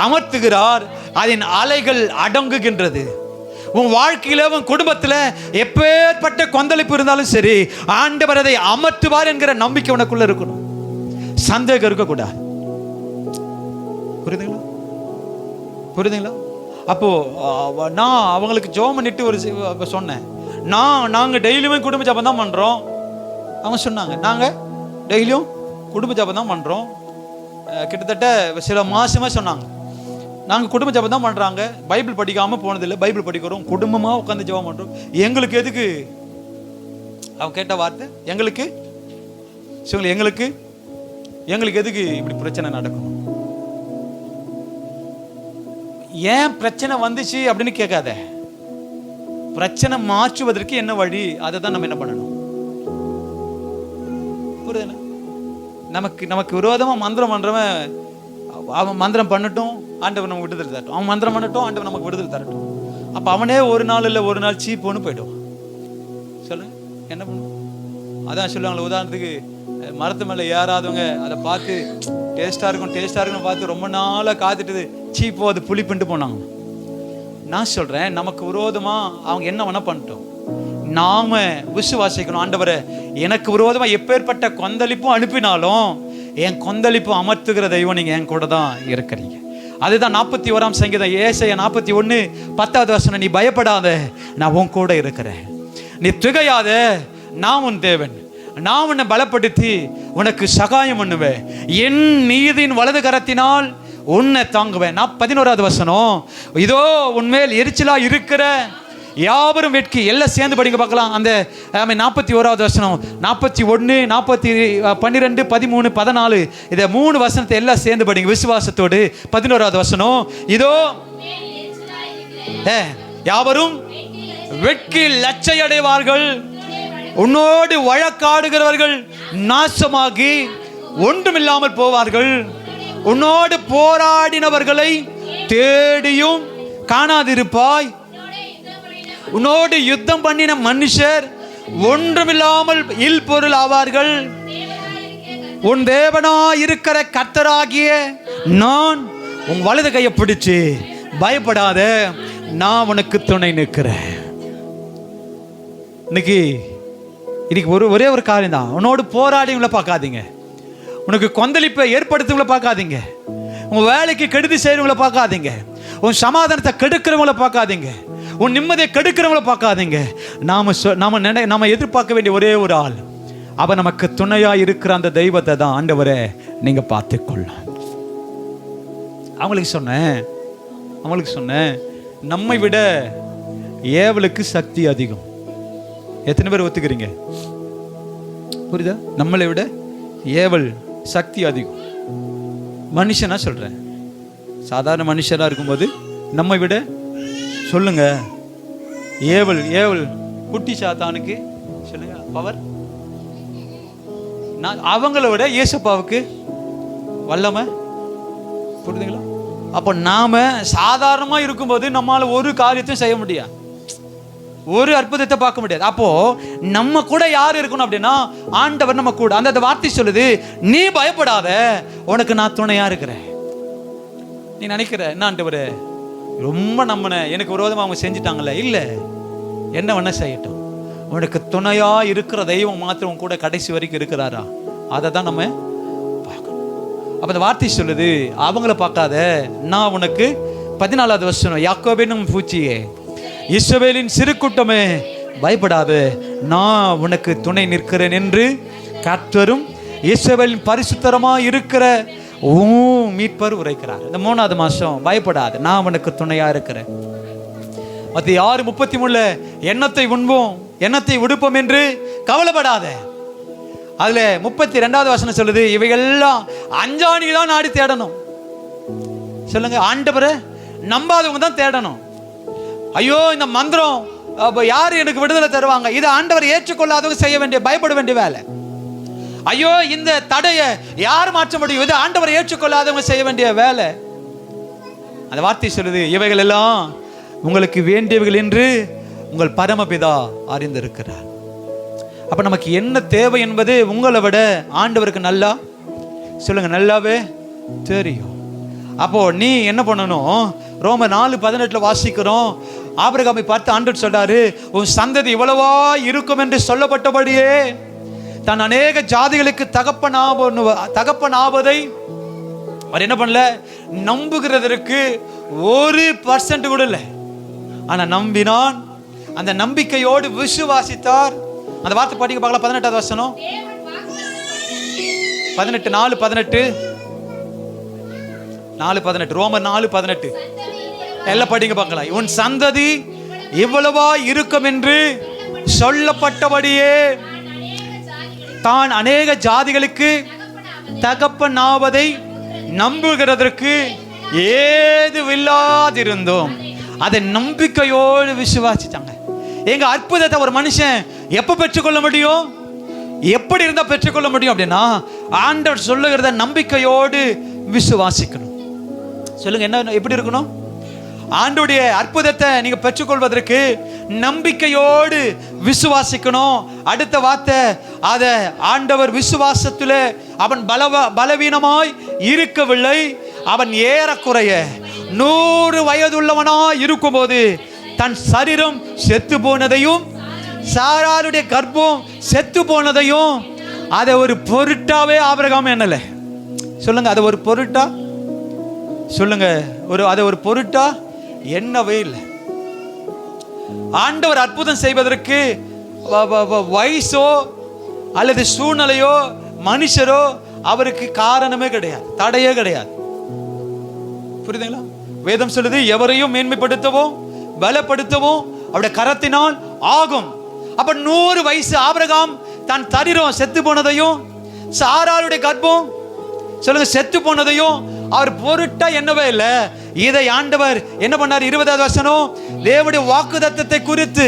அமர்த்துகிறார், அதன் அலைகள் அடங்குகின்றது. உன் வாழ்க்கையில உன் குடும்பத்தில் எப்பேற்பட்ட கொந்தளிப்பு இருந்தாலும் சரி, ஆண்டவர் அதை அமர்த்துவார் என்கிற நம்பிக்கை உனக்குள்ள இருக்கணும். சந்தேகம் இருக்கக்கூடாது. புரியுதுங்களா? புரியுதுங்களா? அப்போ நான் அவங்களுக்கு ஜெபம் பண்ணிட்டு ஒரு சொன்னேன், நாங்கள் டெய்லியுமே குடும்ப ஜெபம் தான் பண்றோம். அவங்க சொன்னாங்க, நாங்கள் டெய்லியும் குடும்ப ஜெபம் தான் பண்றோம். கிட்டத்தட்ட சில மாசமா சொன்னாங்க, நாங்கள் குடும்ப ஜெபம் தான் பண்ணுறாங்க, பைபிள் படிக்காமல் போனதில்லை, பைபிள் படிக்கிறோம், குடும்பமாக உட்காந்து ஜெபம் பண்ணுறோம். எங்களுக்கு எதுக்கு? அவன் கேட்ட வார்த்தை, எங்களுக்கு எங்களுக்கு எதுக்கு இப்படி பிரச்சனை நடக்கணும்? ஏன் பிரச்சனை வந்துச்சு அப்படின்னு கேட்காத. பிரச்சனை மாற்றுவதற்கு என்ன வழி, அதை தான் நம்ம என்ன பண்ணணும். புரியுதுண்ணா? நமக்கு விரோதமாக மந்திரம் பண்ணுறவன் அவன் மந்திரம் பண்ணட்டும், ஆண்டவர் நமக்கு விடுதலை தரட்டும். அவன் மந்திரம் பண்ணட்டும், ஆண்டவர் நமக்கு விடுதலை தரட்டும். அப்போ அவனே ஒரு நாள் இல்லை ஒரு நாள் சீப்போன்னு போயிடுவான். சொல்லுங்க, என்ன பண்ணுவோம்? அதான் சொல்லுவாங்களே, உதாரணத்துக்கு மரத்து மேலே ஏறாதவங்க அதை பார்த்து டேஸ்டாக இருக்குன்னு பார்த்து ரொம்ப நாளாக காத்துட்டு சீப்போ அது புளிப்புண்டு போனாங்க. நான் சொல்கிறேன், நமக்கு விரோதமாக அவங்க என்ன வேணால் பண்ணிட்டோம், நாம விசுவாசிக்கணும். ஆண்டவரை, எனக்கு விரோதமாக எப்பேற்பட்ட கொந்தளிப்பும் அனுப்பினாலும் என் கொந்தளிப்பு அமர்த்துகிற தெய்வம் நீங்க என் கூட தான் இருக்கிறீங்க. அதுதான் 41ஆம் சங்கீதம், ஏசாயா 41:10 நீ பயப்படாத, நான் உன் கூட இருக்கிறேன். நீ திகையாத, நான் உன் தேவன், நான் உன்னை பலப்படுத்தி உனக்கு சகாயம் பண்ணுவேன். என் நீதியின் வலது கரத்தினால் உன்னை தாங்குவேன். 11வது வசனம், இதோ உன்மேல் எரிச்சலா இருக்கிற யாவரும் வெட்கி. எல்லாம் சேர்ந்து படிங்க பார்க்கலாம். அந்த 41வது வசனம், 41, 12, 13, 14 இதை 3 வசனத்தை எல்லாம் சேர்ந்து படிங்க விசுவாசத்தோடு. 11வது வசனம், இதோ யாவரும் வெட்கி லட்சை அடைவார்கள், உன்னோடு வழக்காடுகிறவர்கள் நாசமாகி ஒன்றுமில்லாமல் போவார்கள், உன்னோடு போராடினவர்களை தேடியும் காணாதிருப்பாய், உன்னோடு யுத்தம் பண்ணின மனுஷர் ஒன்றுமில்லாமல் இல் பொருள் ஆவார்கள். உன் தேவனாய் இருக்கிற கர்த்தராகிய நான் உன் வலது கையை பிடிச்சு பயப்படாத, நான் உனக்கு துணை நிற்கிறேன். இன்னைக்கு ஒரே ஒரு காரியம் தான், உன்னோடு போராடிவங்களை பார்க்காதீங்க, உனக்கு கொந்தளிப்பை ஏற்படுத்துவங்களை பார்க்காதீங்க, உன் வேலைக்கு கெடுதி செய்யறவங்களை பார்க்காதீங்க, உன் சமாதானத்தை கெடுக்கிறவங்களை பார்க்காதீங்க, உன் நிம்மதியை கெடுக்கிறவங்களை பார்க்காதீங்க. நாம எதிர்பார்க்க வேண்டிய ஒரே ஒரு ஆள், அவன் நமக்கு துணையா இருக்கிற அந்த தெய்வத்தை தான் ஆண்டவரே நீங்க பார்த்துக்கொள்ள. அவங்களுக்கு சொன்னேன், நம்மை விட ஏவலுக்கு சக்தி அதிகம். எத்தனை பேர் ஒத்துக்கிறீங்க? புரியுதா? நம்மளை விட ஏவல் சக்தி அதிகம். மனுஷனா சொல்றேன், சாதாரண மனுஷனா இருக்கும்போது நம்மை விட சொல்லுங்க, ஏவல் குட்டி சாத்தானுக்கு சொல்லுங்க பவர். நான் அவங்கள விட இயேசுப்பாவுக்கு வல்லமை. புரியுதுங்களா? அப்போ நாம சாதாரணமா இருக்கும்போது நம்மளால ஒரு காரியத்தையும் செய்ய முடியாது, ஒரு அற்புதத்தை பார்க்க முடியாது. அப்போ நம்ம கூட யார் இருக்கணும் அப்படின்னா ஆண்டவர் நம்ம கூட. அந்த வார்த்தை சொல்லுது, நீ பயப்படாத, உனக்கு நான் துணையா இருக்கிறேன். நீ நினைக்கிற என்ன ஆண்டவரே ரொம்ப நம்பின, எனக்கு விரோதமாக அவங்க செஞ்சுட்டாங்கல்ல, இல்லை, என்ன வேணா செய்யட்டும், உனக்கு துணையா இருக்கிற தெய்வம் மாத்திரம் கூட கடைசி வரைக்கும் இருக்கிறாரா, அதை தான் நம்ம பார்க்கணும். அப்ப அந்த வார்த்தை சொல்லுது, அவங்கள பார்க்காத, நான் உனக்கு 14வது வசனம், யாக்கோபேனும் பூச்சியே, இஸ்ரவேலின் சிறு கூட்டமே பயப்படாது, நான் உனக்கு துணை நிற்கிறேன் என்று கர்த்தரும் இஸ்ரவேலின் பரிசுத்தரமா இருக்கிற மீட்பர் உரைக்கிறார். இந்த 3வது மாசம் பயப்படாது, நான் உனக்கு துணையா இருக்கிறேன். மத்திய 6:33 எண்ணத்தை உண்போம் எண்ணத்தை உடுப்போம் என்று கவலைப்படாத. அதுல 32வது வசனம் சொல்லுது, இவைகள்லாம் அஞ்சாணிக்கு தான் நாடி தேடணும். சொல்லுங்க, ஆண்டவரை நம்பாதவங்க தான் தேடணும். ஐயோ இந்த மந்திரம் யாரு எனக்கு விடுதலை தருவாங்க, இதை ஆண்டவர் ஏற்றுக்கொள்ளாதவங்க செய்ய வேண்டிய பயப்பட வேண்டிய வேலை. ஐயோ இந்த தடையை யார் மாற்ற முடியும், இது ஆண்டவர் ஏற்றுக்கொள்ளாதவங்க செய்ய வேண்டிய வேலை. அந்த வார்த்தை சொல்லுது, இவைகள் எல்லாம் உங்களுக்கு வேண்டியவைகள் என்று உங்கள் பரமபிதா அறிந்திருக்கிறார். அப்போ நமக்கு என்ன தேவை என்பது உங்களை விட ஆண்டவருக்கு நல்லா சொல்லுங்க, நல்லாவே தெரியும். அப்போ நீ என்ன பண்ணணும்? ரோமர் 4:18 வாசிக்கிறோம். ஆபிரகாமை பார்த்து ஆண்டவர் சொல்றாரு, உன் சந்ததி இவ்வளவா இருக்கும் என்று சொல்லப்பட்டபடியே தான் அநேக ஜாதிகளுக்கு தகப்பனாவதை அவர் என்ன பண்ணல, நம்புகிறதற்கு 1% கூட இல்லை. ஆனா நம்பினான், அந்த நம்பிக்கையோடு விசுவாசித்தார். அந்த வார்த்தை படிக்க பார்க்கலாம். 18வது வசனம், 4:18 ரோமர் 4:18 எல்லாம் படிங்க பார்க்கலாம். உன் சந்ததி இவ்வளவா இருக்கும் என்று சொல்லப்பட்டபடியே தான் அநேக ஜாதிகளுக்கு தகப்பனாவதை நம்புகிறதற்கு ஏதுவில்லாதிருந்தோம். அதை நம்பிக்கையோடு விசுவாசித்தாங்க. எங்க அற்புதத்தை ஒரு மனுஷன் எப்ப பெற்றுக்கொள்ள முடியும்? எப்படி இருந்தா பெற்றுக்கொள்ள முடியும் அப்படின்னா, ஆண்டவர் சொல்லுகிறத நம்பிக்கையோடு விசுவாசிக்கணும். சொல்லுங்க, என்ன எப்படி இருக்கணும்? ஆண்டவருடைய அற்புதத்தை நீங்க பெற்றுக்கொள்வதற்கு நம்பிக்கையோடு விசுவாசிக்கணும். அடுத்த வார்த்தை, அத ஆண்டவர் விசுவாசத்தில் அவன் பலவீனமாய் இருக்கவில்லை. அவன் ஏறக்குறைய 100 வயதுள்ளவனாய் இருக்கும்போது தன் சரீரம் செத்து போனதையும் சாராளுடைய கர்ப்பம் செத்து போனதையும் அதை ஒரு பொருட்டாவே ஆபிரகாம் எண்ணல. சொல்லுங்க, அதை ஒரு பொருட்டா சொல்லுங்க, அதை ஒரு பொருட்டா எண்ணவே இல்லை. ஆண்டவர் அற்புதம் செய்வதற்கு வயசோ அல்லது சூழ்நிலையோ மனுஷரோ அவருக்கு காரணமே கிடையாது, தடையே கிடையாது. புரியுதுங்களா? வேதம் சொல்லுது, எவரையும் மேன்மைப்படுத்தவும் பலப்படுத்தவும் அவருடைய கரத்தினால் ஆகும். அப்ப 100 வயசு ஆபிரகாம் தன் சரீரம் செத்து போனதையும் சாராளுடைய கர்ப்பம் சொல்லுங்க செத்து போனதையும் அவர் பொருட்டா என்னவே இல்லை. இதை ஆண்டவர் என்ன பண்ணார்? 20வது வசனம், தேவனுடைய வாக்குத்தத்தத்தை குறித்து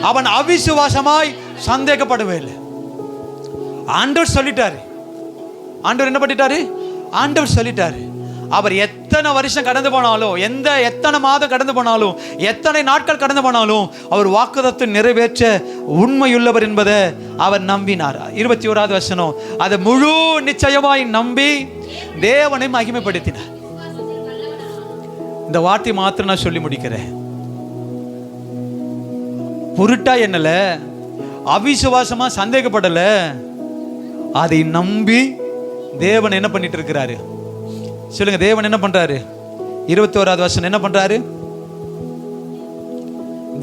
அவன் அவிசுவாசமாய் சந்தேகப்படவே இல்லை. ஆண்டவர் சொல்லிட்டாரு. ஆண்டவர் என்ன பண்ணிட்டாரு? ஆண்டவர் சொல்லிட்டாரு. அவர் எத்தனை வருஷம் கடந்து போனாலும், எத்தனை மாதம் கடந்து போனாலும், எத்தனை நாட்கள் கடந்து போனாலும் அவர் வாக்குத்தத்தை நிறைவேற்ற உண்மையுள்ளவர் என்பதை அவர் நம்பினார். 21வது வசனம், அதை முழு நிச்சயமாய் நம்பி தேவனை மகிமைப்படுத்தினார். இந்த வார்த்தை மாத்திரம் நான் சொல்லி முடிக்கிறேன். பொருட்டா என்னல, அவிசுவாசமா சந்தேகப்படல, அதை நம்பி தேவன் என்ன பண்ணிட்டு இருக்கிறாரு? சொல்லுங்க, தேவன் என்ன பண்றாரு? 21வது வசனம் என்ன பண்றாரு?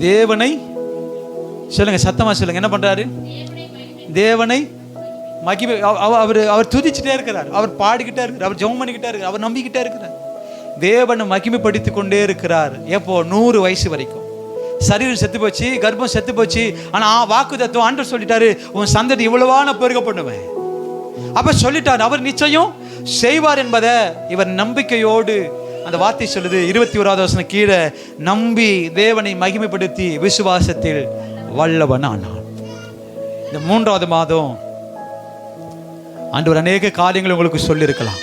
தேவனை சொல்லுங்க, சத்தமா சொல்லுங்க, என்ன பண்றாரு? தேவனை மகிமை அவர் துதிச்சுட்டே இருக்கிறார், அவர் பாடிக்கிட்டே இருக்கிறார், அவர் ஜெபம் பண்ணிக்கிட்டே இருக்கிறார், அவர் நம்பிக்கிட்டே இருக்கிறார். தேவனை மகிமைப்படுத்தி கொண்டே இருக்கிறார். எப்போ? 100 வயசு வரைக்கும். சரீரம் செத்து போச்சு, கர்ப்பம் செத்து போச்சு. ஆனா வாக்குத்தத்தம் ஆண்டவர் சொல்லிட்டாரு, உன் சந்ததி இவ்வளவான பெருக பண்ணுவேன். அப்ப சொல்லிட்டார், அவர் நிச்சயம் செய்வார் என்பதை இவர் நம்பிக்கையோடு, அந்த வார்த்தை சொல்லுது 21வது வசனம் கீழே, நம்பி தேவனை மகிமைப்படுத்தி விசுவாசத்தில் வல்லவன் ஆனான். இந்த 3வது மாதம் ஆண்டவர் அநேக காரியங்கள் உங்களுக்கு சொல்லியிருக்கலாம்.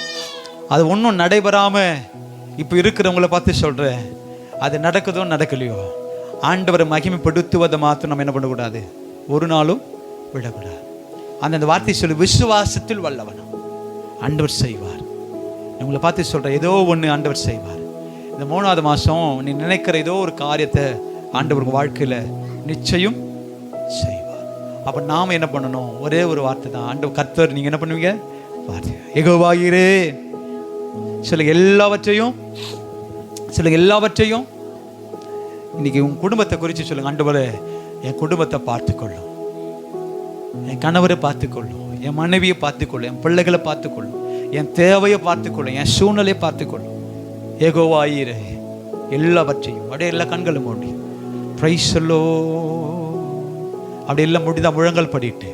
அது ஒன்றும் நடைபெறாம இப்போ இருக்கிறவங்களை பார்த்து சொல்றேன், அது நடக்குதோ நடக்கலையோ, ஆண்டவரை மகிமைப்படுத்துவதை மாத்திரம் நம்ம என்ன பண்ணக்கூடாது, ஒரு நாளும் விடக்கூடாது. அந்த வார்த்தை சொல்லி விசுவாசத்தில் வல்லவன் ஆண்டவர் செய்வார். உங்களை பார்த்து சொல்கிறேன், ஏதோ ஒன்று ஆண்டவர் செய்வார். இந்த 3வது மாதம் நீ நினைக்கிற ஏதோ ஒரு காரியத்தை ஆண்டவர் வாழ்க்கையில் நிச்சயம் செய்வார். அப்போ நாம் என்ன பண்ணணும்? ஒரே ஒரு வார்த்தை தான். ஆண்டவர் கர்த்தர், நீங்கள் என்ன பண்ணுவீங்க? வார்த்தை, யெகோவா ஈரே. சொல்லுங்க, எல்லாவற்றையும் இன்னைக்கு உன் குடும்பத்தை குறித்து சொல்லுங்க. ஆண்டவரே, என் குடும்பத்தை பார்த்துக்கொள்ளும், என் கணவரை பார்த்துக்கொள்ளும், என் மனைவியை பார்த்துக்கொள்ளும், என் பிள்ளைகளை பார்த்துக்கொள்ளும், என் தேவையை பார்த்துக்கொள்ளும், என் சூழ்நிலையை பார்த்துக்கொள்ளும். யெகோவா ஈரே, எல்லாவற்றையும் அப்படியே எல்லா கண்களும் மூடி பிரைஸ் சொல்லோ, அப்படி எல்லாம் முடிந்தா முழங்கல் படிட்டு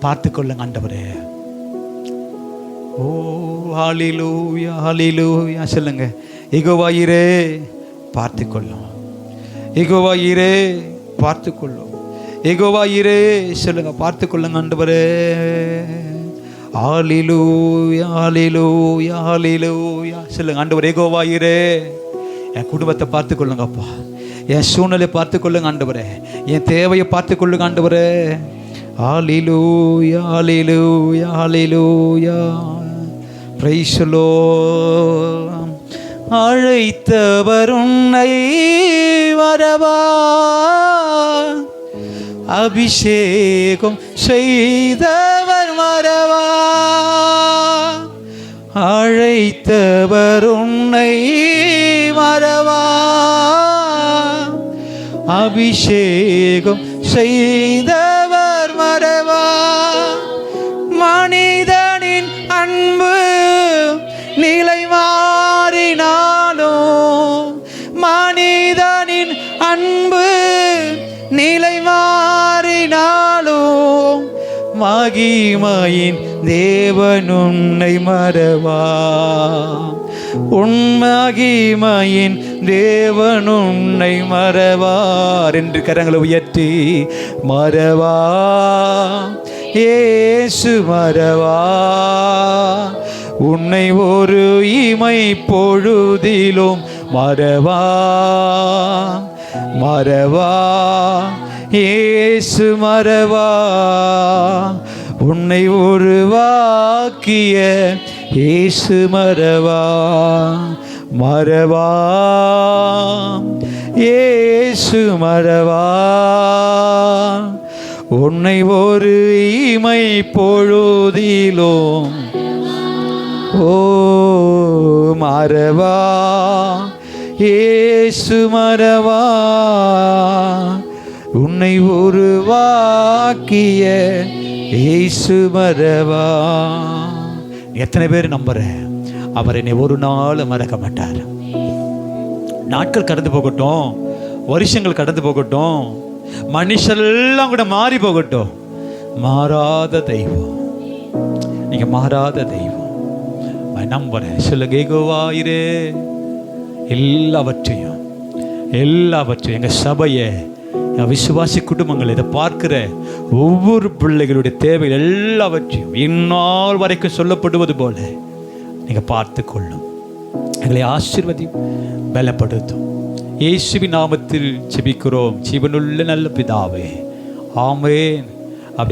பார்த்துக்கொள்ளுங்க. ஆண்டவரே, ஓ ஹல்லேலூயா ஹல்லேலூயா சொல்லுங்க. யெகோவா ஈரே பார்த்துக்கொள்ளும், யெகோவா ஈரே பார்த்துக்கொள்ளும், யெகோவா ஈரே சொல்லுங்க, பார்த்துக்கொள்ளுங்க. ஆண்டவரே, ஹல்லேலூயா ஹல்லேலூயா ஹல்லேலூயா சொல்லுங்க. ஆண்டவரே, யெகோவா ஈரே, என் குடும்பத்தை பார்த்துக்கொள்ளுங்கப்பா, என் சூழ்நிலையை பார்த்துக்கொள்ளுங்க. ஆண்டவரே, என் தேவையை பார்த்துக்கொள்ளுங்க. ஆண்டவரே, ஹalleluya ஹalleluya ஹalleluya praise the Lord. அழைத்தவர் உன்னை வரவா, அபிஷேகம் செய்தவர் வரவா. அழைத்தவர் உன்னை வரவா, அபிஷேகம் செய்தவர் வரவா. மனிதனின் அன்பு நிலை மாறினாலும், மனிதனின் அன்பு நிலை மாறினாலும், மகிமையின் தேவன் உன்னை மறவா. உன் மகிமையின் தேவன் உன்னை மறவார் என்று கரங்களை உயர்த்தி மறவா, இயேசு மறவா. உன்னை ஒரு இமை பொழுதிலும் மறவா, மறவா, இயேசு மறவா. உன்னை உருவாக்கிய இயேசு மறவா, மறவா, இயேசு மறவா. உன்னை ஒரு இமை பொழுதிலும் ஓ மறவா, இயேசு மறவா. உன்னை உருவாக்கிய இயேசு மறவா. எத்தனை பேர் நம்புற அவர் என்னை ஒரு நாள் மறக்க மாட்டார். நாட்கள் கடந்து போகட்டும், வருஷங்கள் கடந்து போகட்டும், மனுஷெல்லாம் கூட மாறி போகட்டும், மாறாத தெய்வம். நீங்க மாறாத தெய்வம் நம்புறேன். சொல்லுங்க, ஏகோவாயிரே. எல்லாவற்றையும் எங்க சபையை, விசுவாசி குடும்பங்கள், இதை பார்க்கிற ஒவ்வொரு பிள்ளைகளுடைய தேவைகள் எல்லாவற்றையும் இந்நாள் வரைக்கும் சொல்லப்படுவது போல நீங்க பார்த்து கொள்ளும். எங்களை ஆசீர்வதியும், பலப்படுத்தும். இயேசுவின் நாமத்தில் ஜெபிக்கிறோம் ஜீவனுள்ள நல்ல பிதாவே, ஆமென்.